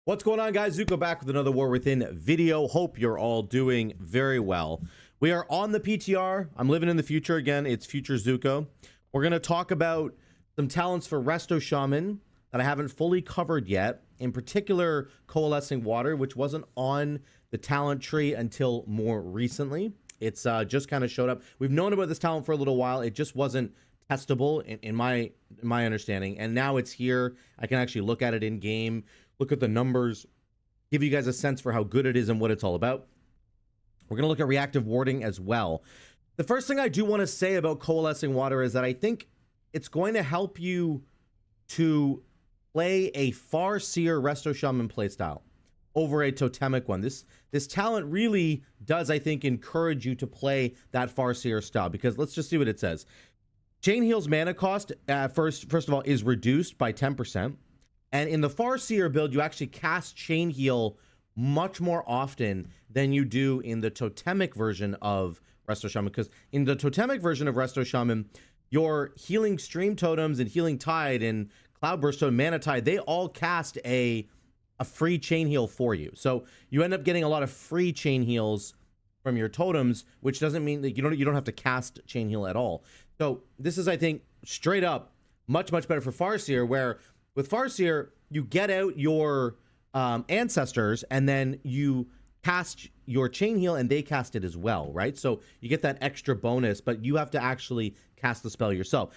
What's going on, guys? Zuko back with another War Within video. Hope you're all doing very well. We are on the PTR. I'm living in the future again. It's future Zuko. We're going to talk about some talents for Resto Shaman that I haven't fully covered yet. In particular, Coalescing Water, which wasn't on the talent tree until more recently. It's just kind of showed up. We've known about this talent for a little while. It just wasn't testable in my understanding. And now it's here. I can actually look at it in game. Look at the numbers, give you guys a sense for how good it is and what it's all about. We're going to look at Reactive Warding as well. The first thing I do want to say about Coalescing Water is that I think it's going to help you to play a Farseer Resto Shaman playstyle over a totemic one. This talent really does, I think, encourage you to play that Farseer style, because let's just see what it says. Chain Heal's mana cost, first of all, is reduced by 10%. And in the Farseer build, you actually cast Chain Heal much more often than you do in the totemic version of Resto Shaman. Because in the totemic version of Resto Shaman, your Healing Stream Totems and Healing Tide and Cloudburst Totem, Mana Tide, they all cast a free Chain Heal for you. So you end up getting a lot of free Chain Heals from your totems, which doesn't mean that you don't have to cast Chain Heal at all. So this is, I think, straight up much better for Farseer, where with Farseer, you get out your ancestors and then you cast your Chain Heal and they cast it as well, right? So you get that extra bonus, but you have to actually cast the spell yourself.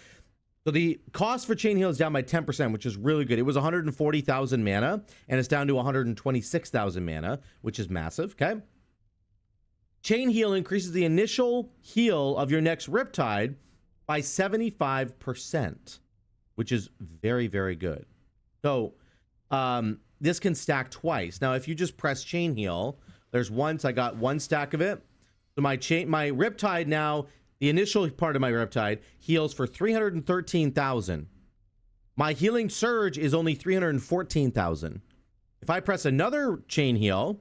So the cost for Chain Heal is down by 10%, which is really good. It was 140,000 mana and it's down to 126,000 mana, which is massive, okay? Chain Heal increases the initial heal of your next Riptide by 75%. Which is very good. So this can stack twice. Now, if you just press Chain Heal, there's once I got one stack of it. So my Riptide now, the initial part of my Riptide heals for 313,000. My Healing Surge is only 314,000. If I press another Chain Heal,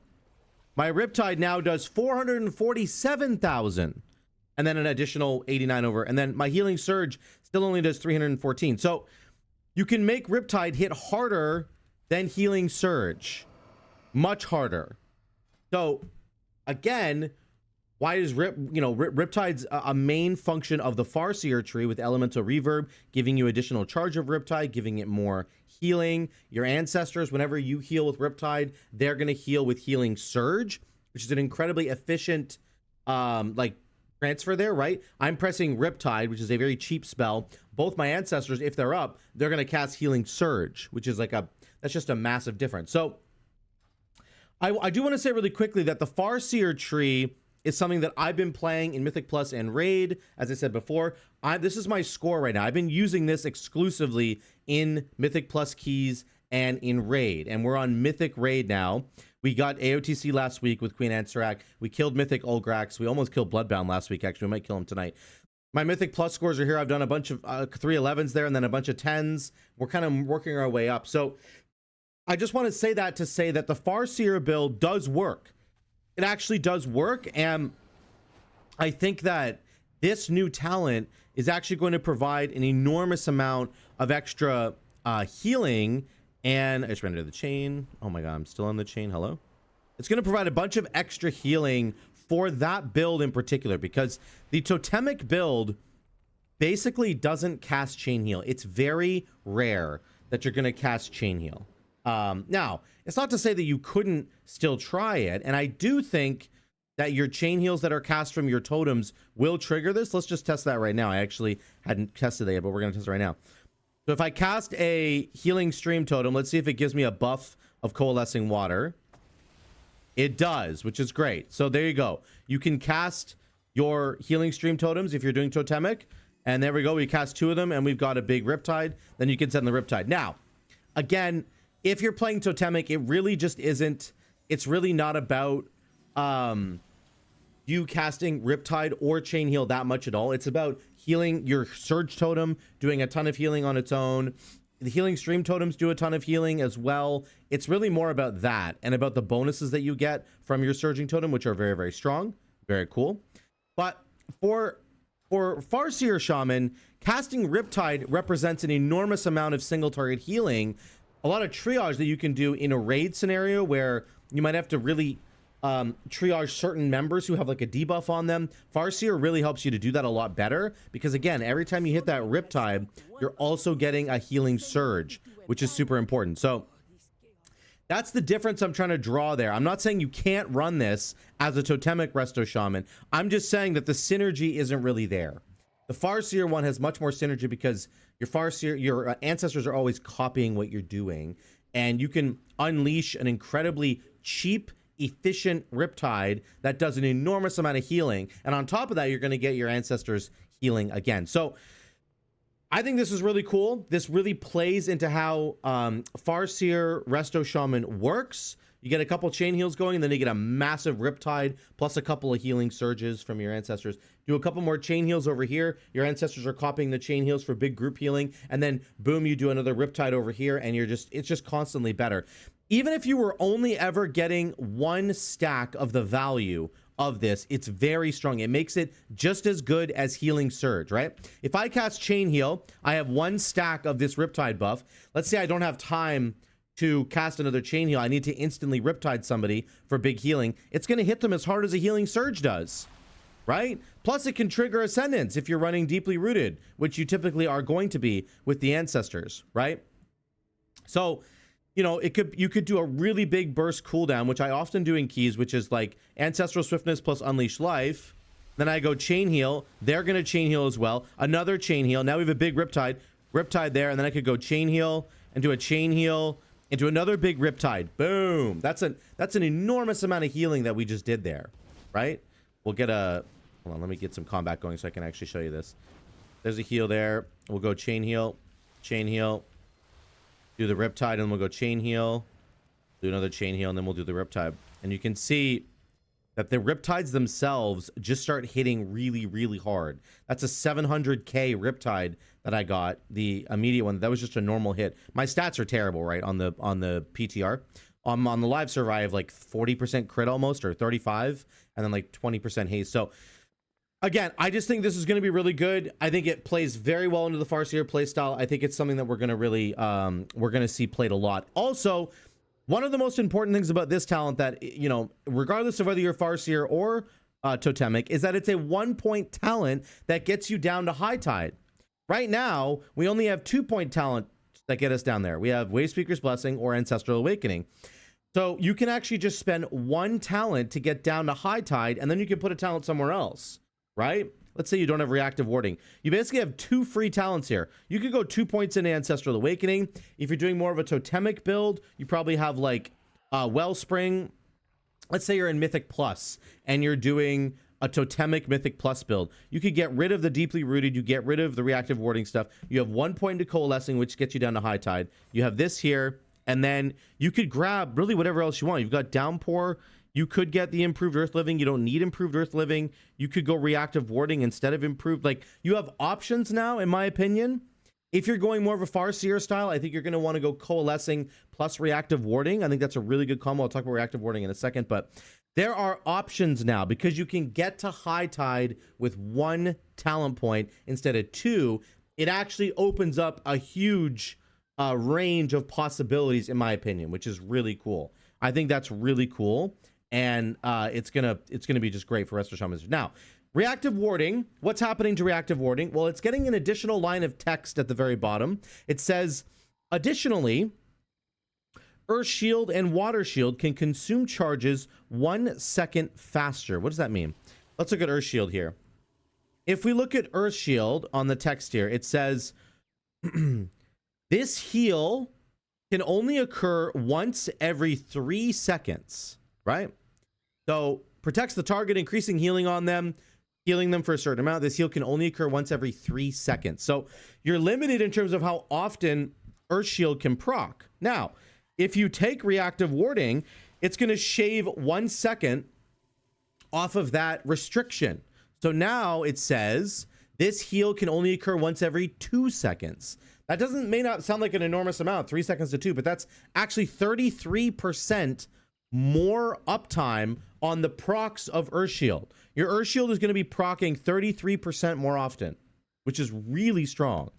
my Riptide now does 447,000. And then an additional 89 over. And then my Healing Surge still only does 314. So you can make Riptide hit harder than Healing Surge. Much harder. So again, why is Riptide's a main function of the Farseer tree with Elemental Reverb, giving you additional charge of Riptide, giving it more healing. Your ancestors, whenever you heal with Riptide, they're going to heal with Healing Surge, which is an incredibly efficient transfer there, right? I'm pressing Riptide, which is a very cheap spell. Both my ancestors, if they're up, they're going to cast Healing Surge, which is that's just a massive difference. So I do want to say really quickly that the Farseer tree is something that I've been playing in Mythic Plus and Raid. As I said before, this is my score right now. I've been using this exclusively in Mythic Plus keys and in Raid, and we're on Mythic Raid now. We got AOTC last week with Queen Ansarak. We killed Mythic Ulgrax. We almost killed Bloodbound last week. Actually, we might kill him tonight. My Mythic Plus scores are here. I've done a bunch of 311s there and then a bunch of 10s. We're kind of working our way up. So I just want to say that the Farseer build does work. It actually does work. And I think that this new talent is actually going to provide an enormous amount of extra healing. And I just ran into the chain. Oh my god, I'm still on the chain. Hello. It's going to provide a bunch of extra healing for that build in particular, because the totemic build basically doesn't cast Chain Heal. It's very rare that you're going to cast Chain Heal. Now, it's not to say that you couldn't still try it. And I do think that your Chain Heals that are cast from your totems will trigger this. Let's just test that right now. I actually hadn't tested that yet, but we're going to test it right now. So if I cast a Healing Stream Totem, let's see if it gives me a buff of Coalescing Water. It does, which is great. So there you go. You can cast your Healing Stream Totems if you're doing Totemic. And there we go. We cast 2 of them and we've got a big Riptide. Then you can send the Riptide. Now, again, if you're playing Totemic, it really just isn't. It's really not about you casting Riptide or Chain Heal that much at all. It's about healing your Surge Totem, doing a ton of healing on its own. The Healing Stream Totems do a ton of healing as well. It's really more about that and about the bonuses that you get from your Surging Totem, which are very strong. Very cool. But for Farseer Shaman, casting Riptide represents an enormous amount of single target healing a lot of triage that you can do in a raid scenario where you might have to really triage certain members who have like a debuff on them. Farseer really helps you to do that a lot better, because again, every time you hit that Riptide, you're also getting a healing surge, which is super important. So that's the difference I'm trying to draw there. I'm not saying you can't run this as a totemic Resto Shaman. I'm just saying that the synergy isn't really there. The Farseer one has much more synergy because your Farseer, your ancestors are always copying what you're doing, and you can unleash an incredibly cheap, efficient Riptide that does an enormous amount of healing, and on top of that, you're going to get your ancestors healing again. So I think this is really cool. This really plays into how Farseer Resto Shaman works. You get a couple chain heals going, and then you get a massive Riptide plus a couple of healing surges from your ancestors. Do a couple more chain heals over here. Your ancestors are copying the chain heals for big group healing, and then boom, you do another Riptide over here, and it's just constantly better. Even if you were only ever getting one stack of the value of this, it's very strong. It makes it just as good as healing surge, right? If I cast chain heal, I have one stack of this Riptide buff. Let's say I don't have time to cast another chain heal. I need to instantly Riptide somebody for big healing. It's going to hit them as hard as a healing surge does, right? Plus it can trigger ascendance if you're running deeply rooted, which you typically are going to be with the ancestors, right? So, you know, you could do a really big burst cooldown, which I often do in keys, which is like Ancestral Swiftness plus Unleash Life. Then I go chain heal. They're going to chain heal as well. Another chain heal. Now we have a big Riptide there, and then I could go chain heal and do a chain heal into another big Riptide. Boom. That's an enormous amount of healing that we just did there, right? We'll get hold on, let me get some combat going so I can actually show you this. There's a heal there. We'll go chain heal, do the Riptide, and then we'll go chain heal, do another chain heal, and then we'll do the Riptide. And you can see that the Riptides themselves just start hitting really, really hard. That's a 700k Riptide that I got, the immediate one. That was just a normal hit. My stats are terrible, right, on the PTR. On the live server, I have like 40% crit almost, or 35, and then like 20% haste. So again, I just think this is going to be really good. I think it plays very well into the Farseer playstyle. I think it's something that we're going to really, we're going to see played a lot. Also, one of the most important things about this talent that, you know, regardless of whether you're Farseer or Totemic, is that it's a 1-point talent that gets you down to High Tide. Right now, we only have 2-point talent that get us down there. We have Wave Speaker's Blessing or Ancestral Awakening. So you can actually just spend one talent to get down to High Tide, and then you can put a talent somewhere else. Right? Let's say you don't have Reactive Warding. You basically have 2 free talents here. You could go 2 points into Ancestral Awakening. If you're doing more of a totemic build, you probably have like Wellspring. Let's say you're in Mythic Plus and you're doing a totemic Mythic Plus build. You could get rid of the deeply rooted. You get rid of the Reactive Warding stuff. You have 1 point into Coalescing, which gets you down to High Tide. You have this here, and then you could grab really whatever else you want. You've got Downpour. You could get the Improved Earth Living. You don't need Improved Earth Living. You could go Reactive Warding instead of Improved. Like, you have options now, in my opinion. If you're going more of a Farseer style, I think you're going to want to go Coalescing plus Reactive Warding. I think that's a really good combo. I'll talk about Reactive Warding in a second, but there are options now because you can get to High Tide with 1 talent point instead of 2. It actually opens up a huge range of possibilities, in my opinion, which is really cool. I think that's really cool. And it's gonna be just great for Resto Shaman. Now, Reactive Warding, what's happening to Reactive Warding? Well, it's getting an additional line of text at the very bottom. It says, additionally, Earth Shield and Water Shield can consume charges 1 second faster. What does that mean? Let's look at Earth Shield here. If we look at Earth Shield on the text here, it says, this heal can only occur once every 3 seconds. Right? So protects the target, increasing healing on them, healing them for a certain amount. This heal can only occur once every 3 seconds. So you're limited in terms of how often Earth Shield can proc. Now, if you take Reactive Warding, it's going to shave 1 second off of that restriction. So now it says this heal can only occur once every 2 seconds. That may not sound like an enormous amount, 3 seconds to 2, but that's actually 33% more uptime on the procs of Earth Shield. Your Earth Shield is going to be proccing 33% more often, which is really strong.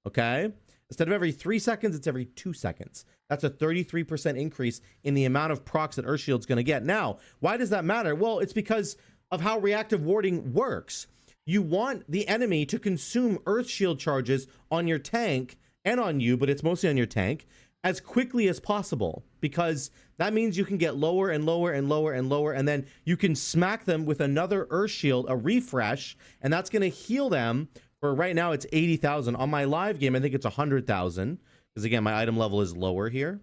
Okay? Instead of every 3 seconds, it's every 2 seconds. That's a 33% increase in the amount of procs that Earthshield's going to get. Now, why does that matter? Well, it's because of how reactive warding works. You want the enemy to consume Earthshield charges on your tank and on you, but it's mostly on your tank, as quickly as possible, because that means you can get lower and lower and lower and lower, and then you can smack them with another Earthshield, a refresh, and that's going to heal them. For right now, it's 80,000. On my live game, I think it's 100,000, because again, my item level is lower here.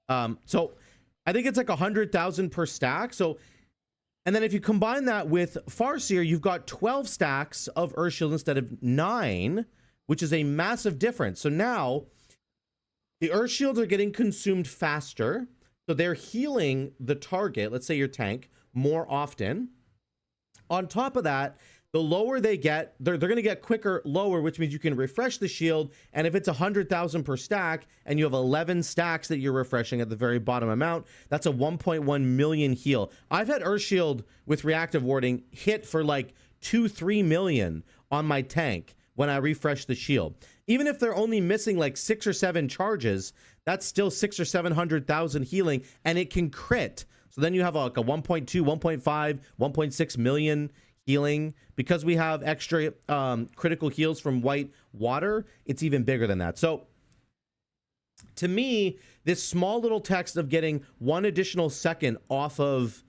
So I think it's like 100,000 per stack. So, and then if you combine that with Farseer, you've got 12 stacks of Earthshield instead of 9, which is a massive difference. So now the Earthshields are getting consumed faster, so they're healing the target, let's say your tank, more often. On top of that, the lower they get, they're going to get quicker lower, which means you can refresh the shield. And if it's 100,000 per stack and you have 11 stacks that you're refreshing at the very bottom amount, that's a 1.1 million heal. I've had Earthshield with reactive warding hit for like 2-3 million on my tank when I refresh the shield. Even if they're only missing like 6 or 7 charges, that's still 600,000 or 700,000 healing, and it can crit. So then you have like a 1.2, 1.5, 1.6 million healing. Because we have extra critical heals from white water, it's even bigger than that. So to me, this small little text of getting 1 additional second off of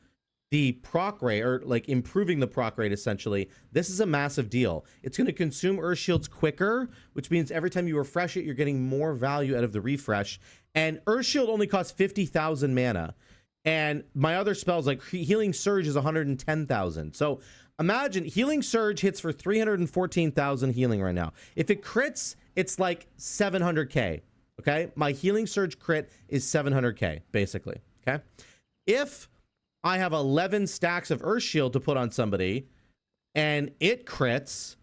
the proc rate, or like improving the proc rate, essentially, this is a massive deal. It's going to consume Earthshields quicker, which means every time you refresh it, you're getting more value out of the refresh. And Earthshield only costs 50,000 mana. And my other spells, like Healing Surge, is 110,000. So imagine Healing Surge hits for 314,000 healing right now. If it crits, it's like 700k. Okay, my Healing Surge crit is 700k basically. Okay, if I have 11 stacks of Earthshield to put on somebody and it crits,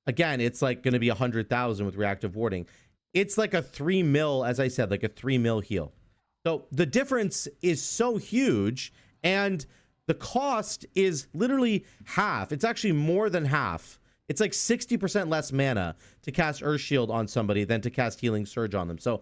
again, it's like going to be 100,000 with reactive warding. It's like a 3 mil, as I said, like a 3 mil heal. So the difference is so huge, and the cost is literally half. It's actually more than half. It's like 60% less mana to cast Earthshield on somebody than to cast Healing Surge on them. So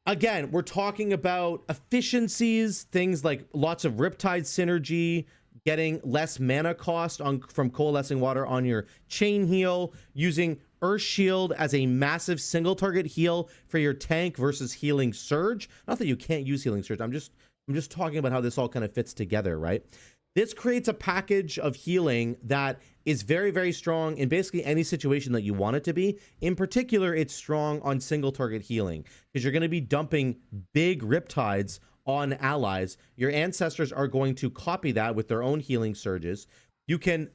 again, we're talking about efficiencies, things like lots of Riptide synergy, getting less mana cost from Coalescing Water on your chain heal, using Earthshield as a massive single target heal for your tank versus Healing Surge. Not that you can't use Healing Surge. I'm just talking about how this all kind of fits together, right? This creates a package of healing that is very, very strong in basically any situation that you want it to be. In particular, it's strong on single target healing because you're going to be dumping big Riptides on allies. Your ancestors are going to copy that with their own Healing Surges. You can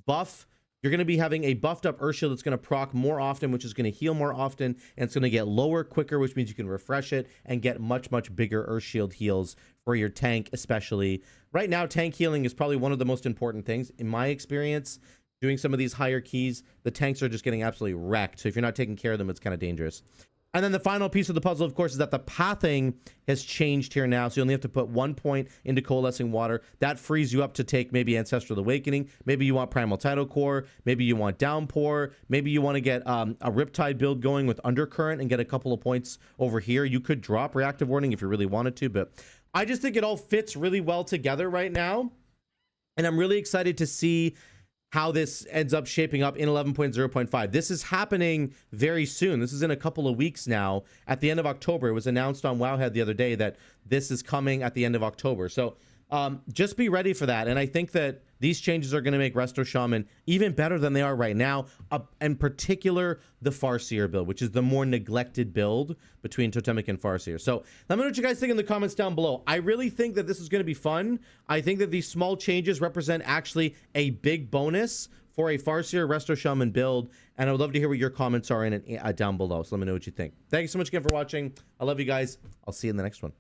buff. You're going to be having a buffed up Earthshield that's going to proc more often, which is going to heal more often, and it's going to get lower quicker, which means you can refresh it and get much, much bigger Earthshield heals for your tank, especially. Right now, tank healing is probably one of the most important things. In my experience, doing some of these higher keys, the tanks are just getting absolutely wrecked. So if you're not taking care of them, it's kind of dangerous. And then the final piece of the puzzle, of course, is that the pathing has changed here now. So you only have to put 1 point into Coalescing Water. That frees you up to take maybe Ancestral Awakening. Maybe you want Primal Tidal Core. Maybe you want Downpour. Maybe you want to get a Riptide build going with Undercurrent and get a couple of points over here. You could drop Reactive Warding if you really wanted to, but I just think it all fits really well together right now. And I'm really excited to see how this ends up shaping up in 11.0.5. This is happening very soon. This is in a couple of weeks now. At the end of October, it was announced on Wowhead the other day that this is coming at the end of October. So just be ready for that. And I think that these changes are going to make Resto Shaman even better than they are right now. In particular, the Farseer build, which is the more neglected build between Totemic and Farseer. So let me know what you guys think in the comments down below. I really think that this is going to be fun. I think that these small changes represent actually a big bonus for a Farseer Resto Shaman build. And I would love to hear what your comments are in it down below. So let me know what you think. Thank you so much again for watching. I love you guys. I'll see you in the next one.